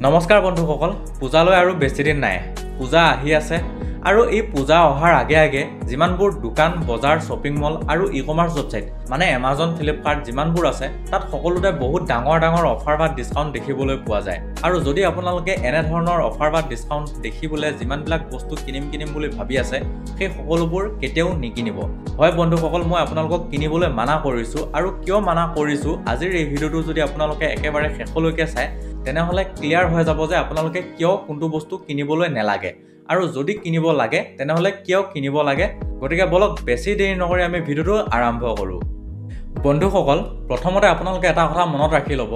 নমস্কাৰ বন্ধুসকল, পূজালৈ আৰু বেছি দিন নাই। পূজা আহি আছে আৰু এই পূজা অহাৰ আগে আগে যিমানবোৰ দোকান, বজাৰ, শ্বপিং মল আৰু ই-কমাৰ্চ ৱেবছাইট মানে এমাজন, ফ্লিপকাৰ্ট যিমানবোৰ আছে তাত সকলোতে বহুত ডাঙৰ অফাৰ বা ডিছকাউণ্ট দেখিবলৈ পোৱা যায়। আৰু যদি আপোনালোকে এনে ধৰণৰ অফাৰ বা ডিছকাউণ্ট দেখিবলৈ যিমানবিলাক বস্তু কিনিম বুলি ভাবি আছে সেই সকলোবোৰ কেতিয়াও নিকিনিব। হয় বন্ধুসকল, মই আপোনালোকক কিনিবলৈ মানা কৰিছোঁ আৰু কিয় মানা কৰিছোঁ আজিৰ এই ভিডিঅ'টো যদি আপোনালোকে একেবাৰে শেষলৈকে চায় তেনেহ'লে ক্লিয়াৰ হৈ যাব যে আপোনালোকে কিয় কোনটো বস্তু কিনিবলৈ নেলাগে আৰু যদি কিনিব লাগে তেনেহ'লে কিয় কিনিব লাগে। গতিকে বলক বেছি দেৰি নকৰি আমি ভিডিঅ'টো আৰম্ভ কৰোঁ। বন্ধুসকল, প্ৰথমতে আপোনালোকে এটা কথা মনত ৰাখি ল'ব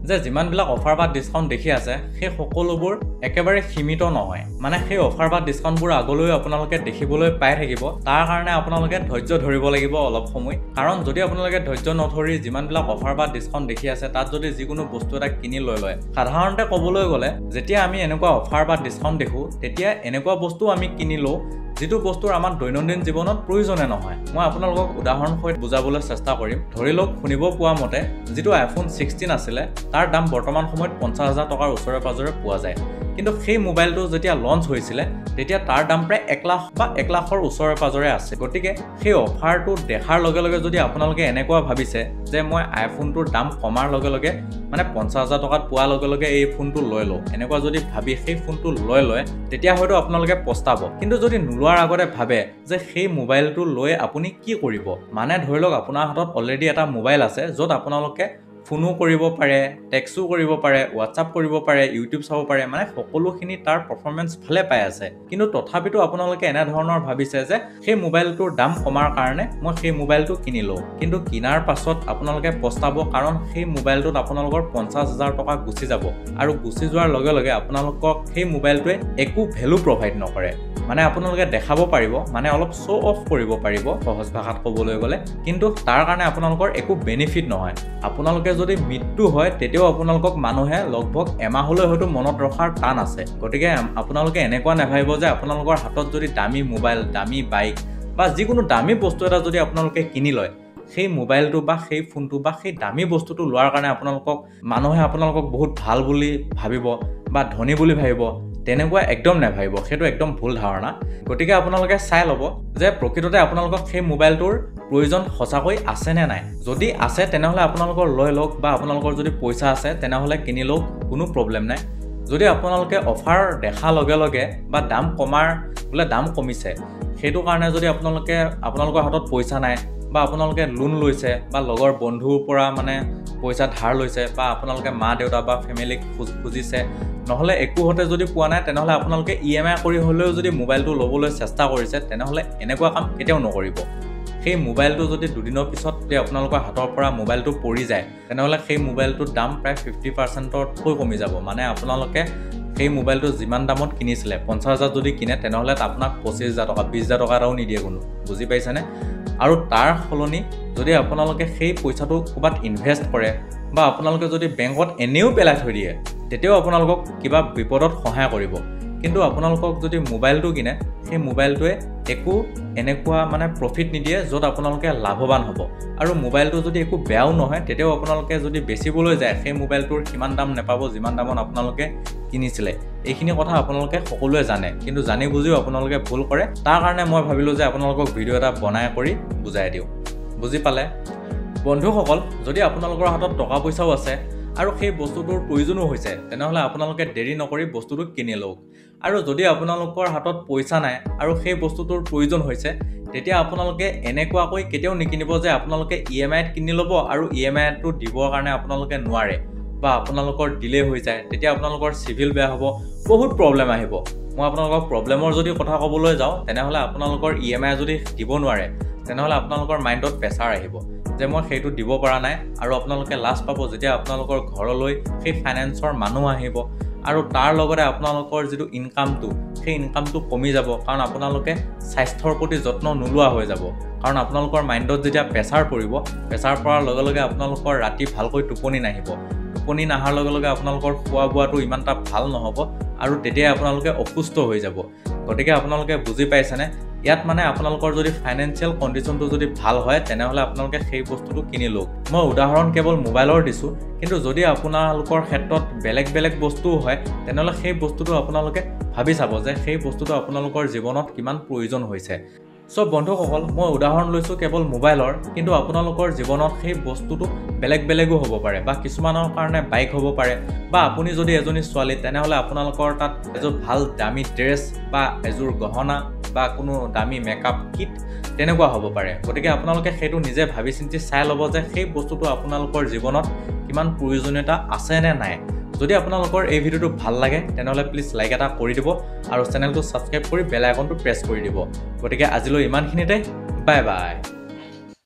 যে যিমানবিলাক অফাৰ বা ডিছকাউণ্ট দেখি আছে সেই সকলোবোৰ একেবাৰে সীমিত নহয়। মানে সেই অফাৰ বা ডিছকাউণ্টবোৰ আগলৈও আপোনালোকে দেখিবলৈ পাই থাকিব। তাৰ কাৰণে আপোনালোকে ধৈৰ্য ধৰিব লাগিব অলপ সময়। কাৰণ যদি আপোনালোকে ধৈৰ্য নধৰি যিমানবিলাক অফাৰ বা ডিছকাউণ্ট দেখি আছে তাত যদি যিকোনো বস্তু এটা কিনি লয়, সাধাৰণতে ক'বলৈ গ'লে যেতিয়া আমি এনেকুৱা অফাৰ বা ডিছকাউণ্ট দেখোঁ তেতিয়া এনেকুৱা বস্তু আমি কিনি লওঁ যিটো বস্তুৰ আমাৰ দৈনন্দিন জীৱনত প্ৰয়োজনে নহয়। মই আপোনালোকক উদাহৰণ সহিত বুজাবলৈ চেষ্টা কৰিম। ধৰি লওক, শুনিব পোৱা মতে যিটো iPhone 16 আছিলে তাৰ দাম বৰ্তমান সময়ত 50,000 টকাৰ ওচৰে পাজৰে পোৱা যায়। কিন্তু সেই মোবাইলটো যেতিয়া লঞ্চ হৈছিলে তেতিয়া তাৰ দাম প্ৰায় 1 লাখ বা 1 লাখৰ ওচৰে পাজৰে আছে। গতিকে সেই অফাৰটো দেখাৰ লগে লগে যদি আপোনালোকে এনেকুৱা ভাবিছে যে মই আইফোনটোৰ দাম কমাৰ লগে লগে মানে 50,000 টকাত পোৱাৰ লগে লগে এই ফোনটো লৈ লওঁ, এনেকুৱা যদি ভাবি সেই ফোনটো লয় তেতিয়া হয়তো আপোনালোকে পস্তাব। কিন্তু যদি নোলোৱাৰ আগতে ভাবে যে সেই মোবাইলটো লৈ আপুনি কি কৰিব, মানে ধৰি লওক আপোনাৰ হাতত অলৰেডি এটা মোবাইল আছে য'ত আপোনালোকে ফোনো কৰিব পাৰে, টেক্সটো কৰিব পাৰে, হোৱাটছআপ কৰিব পাৰে, ইউটিউব চাব পাৰে, মানে সকলোখিনি তাৰ পাৰফৰ্মেঞ্চ ভালে পাই আছে। কিন্তু তথাপিতো আপোনালোকে এনেধৰণৰ ভাবিছে যে সেই মোবাইলটোৰ দাম কমাৰ কাৰণে মই সেই মোবাইলটো কিনি লওঁ। কিন্তু কিনাৰ পাছত আপোনালোকে পস্তাব, কাৰণ সেই মোবাইলটোত আপোনালোকৰ 50,000 টকা গুচি যাব আৰু গুচি যোৱাৰ লগে লগে আপোনালোকক সেই মোবাইলটোৱে একো ভেলু প্ৰভাইড নকৰে। মানে আপোনালোকে দেখাব পাৰিব, মানে অলপ শ্ব' অফ কৰিব পাৰিব সহজ ভাষাত ক'বলৈ গ'লে, কিন্তু তাৰ কাৰণে আপোনালোকৰ একো বেনিফিট নহয়। আপোনালোকে যদি মৃত্যু হয় তেতিয়াও আপোনালোকক মানুহে লগভগ এমাহলৈ হয়তো মনত ৰখাৰ টান আছে। গতিকে আপোনালোকে এনেকুৱা নাভাবিব যে আপোনালোকৰ হাতত যদি দামী মোবাইল, দামী বাইক বা যিকোনো দামী বস্তু এটা যদি আপোনালোকে কিনি লয়, সেই মোবাইলটো বা সেই ফোনটো বা সেই দামী বস্তুটো লোৱাৰ কাৰণে মানুহে আপোনালোকক বহুত ভাল বুলি ভাবিব বা ধনী বুলি ভাবিব। তেনেকুৱা একদম নাভাবিব, সেইটো একদম ভুল ধাৰণা। গতিকে আপোনালোকে চাই ল'ব যে প্ৰকৃততে আপোনালোকক সেই মোবাইলটোৰ প্ৰয়োজন সঁচাকৈ আছে নে নাই। যদি আছে তেনেহ'লে আপোনালোকৰ লৈ লওক, বা আপোনালোকৰ যদি পইচা আছে তেনেহ'লে কিনি লওক, কোনো প্ৰব্লেম নাই। যদি আপোনালোকে অফাৰ দেখাৰ লগে লগে বা দাম কমিছে সেইটো কাৰণে যদি আপোনালোকৰ হাতত পইচা নাই বা আপোনালোকে লোন লৈছে বা লগৰ বন্ধুৰ পৰা মানে পইচা ধাৰ লৈছে বা আপোনালোকে মা দেউতা বা ফেমিলিক খুজিছে, নহ'লে একোহতে যদি পোৱা নাই তেনেহ'লে আপোনালোকে EMI কৰি হ'লেও যদি মোবাইলটো ল'বলৈ চেষ্টা কৰিছে তেনেহ'লে এনেকুৱা কাম কেতিয়াও নকৰিব। সেই মোবাইলটো যদি দুদিনৰ পিছত আপোনালোকৰ হাতৰ পৰা মোবাইলটো পৰি যায় তেনেহ'লে সেই মোবাইলটোৰ দাম প্ৰায় 50%তকৈ কমি যাব। মানে আপোনালোকে সেই মোবাইলটো যিমান দামত কিনিছিলে 50,000 যদি কিনে তেনেহ'লে আপোনাক 25,000 টকা 20,000 টকা এটাও নিদিয়ে কোনো, বুজি পাইছেনে? আৰু তাৰ সলনি যদি আপোনালোকে সেই পইচাটো ক'ৰবাত ইনভেষ্ট কৰে বা আপোনালোকে যদি বেংকত এনেও পেলাই থৈ দিয়ে তেতিয়াও আপোনালোকক কিবা বিপদত সহায় কৰিব। কিন্তু আপোনালোকক যদি মোবাইলটো কিনে সেই মোবাইলটোৱে একো এনেকুৱা মানে প্ৰফিট নিদিয়ে য'ত আপোনালোকে লাভৱান হ'ব। আৰু মোবাইলটো যদি একো বেয়াও নহয় তেতিয়াও আপোনালোকে যদি বেচিবলৈ যায় সেই মোবাইলটোৰ সিমান দাম নাপাব যিমান দামত আপোনালোকে কিনিছিলে। এইখিনি কথা আপোনালোকে সকলোৱে জানে, কিন্তু জানি বুজিও আপোনালোকে ভুল কৰে। তাৰ কাৰণে মই ভাবিলোঁ যে আপোনালোকক ভিডিঅ' এটা বনাই কৰি বুজাই দিওঁ। বুজি পালে? বন্ধুসকল, যদি আপোনালোকৰ হাতত টকা পইচাও আছে আৰু সেই বস্তুটোৰ প্ৰয়োজনো হৈছে তেনেহ'লে আপোনালোকে দেৰি নকৰি বস্তুটো কিনি লওক। আৰু যদি আপোনালোকৰ হাতত পইচা নাই আৰু সেই বস্তুটোৰ প্ৰয়োজন হৈছে তেতিয়া আপোনালোকে এনেকুৱাকৈ কেতিয়াও নিকিনিব যে আপোনালোকে EMIত কিনি ল'ব আৰু EMIটো দিবৰ কাৰণে আপোনালোকে নোৱাৰে বা আপোনালোকৰ ডিলে হৈ যায়, তেতিয়া আপোনালোকৰ চিভিল বেয়া হ'ব, বহুত প্ৰব্লেম আহিব। মই আপোনালোকক প্ৰব্লেমৰ যদি কথা ক'বলৈ যাওঁ তেনেহ'লে আপোনালোকৰ EMI যদি দিব নোৱাৰে তেনেহ'লে আপোনালোকৰ মাইণ্ডত প্ৰেছাৰ আহিব যে মই সেইটো দিব পৰা নাই, আৰু আপোনালোকে লাজ পাব যেতিয়া আপোনালোকৰ ঘৰলৈ সেই ফাইনেন্সৰ মানুহ আহিব আৰু তাৰ লগতে আপোনালোকৰ যিটো ইনকামটো সেই ইনকামটো কমি যাব, কাৰণ আপোনালোকে স্বাস্থ্যৰ প্ৰতি যত্ন নোলোৱা হৈ যাব। কাৰণ আপোনালোকৰ মাইণ্ডত যেতিয়া প্ৰেছাৰ পৰিব, প্ৰেছাৰ পৰাৰ লগে লগে আপোনালোকৰ ৰাতি ভালকৈ টোপনি নাহিব, টোপনি নাহাৰ লগে লগে আপোনালোকৰ খোৱা বোৱাটো ইমান এটা ভাল নহ'ব আৰু তেতিয়াই আপোনালোকে অসুস্থ হৈ যাব। গতিকে আপোনালোকে বুজি পাইছেনে ইয়াত মানে আপোনালোকৰ যদি ফাইনেন্সিয়েল কণ্ডিশ্যনটো যদি ভাল হয় তেনেহ'লে আপোনালোকে সেই বস্তুটো কিনি লওক মই উদাহৰণ কেৱল মোবাইলৰ দিছোঁ কিন্তু যদি আপোনালোকৰ ক্ষেত্ৰত বেলেগ বস্তুও হয় তেনেহ'লে সেই বস্তুটো আপোনালোকে ভাবি চাব যে সেই বস্তুটো আপোনালোকৰ জীৱনত কিমান প্ৰয়োজন হৈছে সব বন্ধুসকল মই উদাহৰণ লৈছোঁ কেৱল মোবাইলৰ কিন্তু আপোনালোকৰ জীৱনত সেই বস্তুটো বেলেগো হ'ব পাৰে বা কিছুমানৰ কাৰণে বাইক হ'ব পাৰে বা আপুনি যদি এজনী ছোৱালী তেনেহ'লে আপোনালোকৰ তাত এযোৰ ভাল দামী ড্ৰেছ বা এযোৰ গহনা বা কোনো দামী মেকআপ কিট তেনেকুৱা হ'ব পাৰে গতিকে আপোনালোকে সেইটো নিজে ভাবি চিন্তি চাই ল'ব যে সেই বস্তুটো আপোনালোকৰ জীৱনত কিমান প্ৰয়োজনীয়তা আছে নে নাই যদি আপোনালোকৰ এই ভিডিওটো ভাল লাগে তেনেহ'লে প্লিজ লাইক এটা কৰি দিব আৰু চেনেলটো ছাবস্ক্ৰাইব কৰি বেল আইকনটো প্ৰেছ কৰি দিব গতিকে আজিলৈ ইমানখিনিতে বাই বাই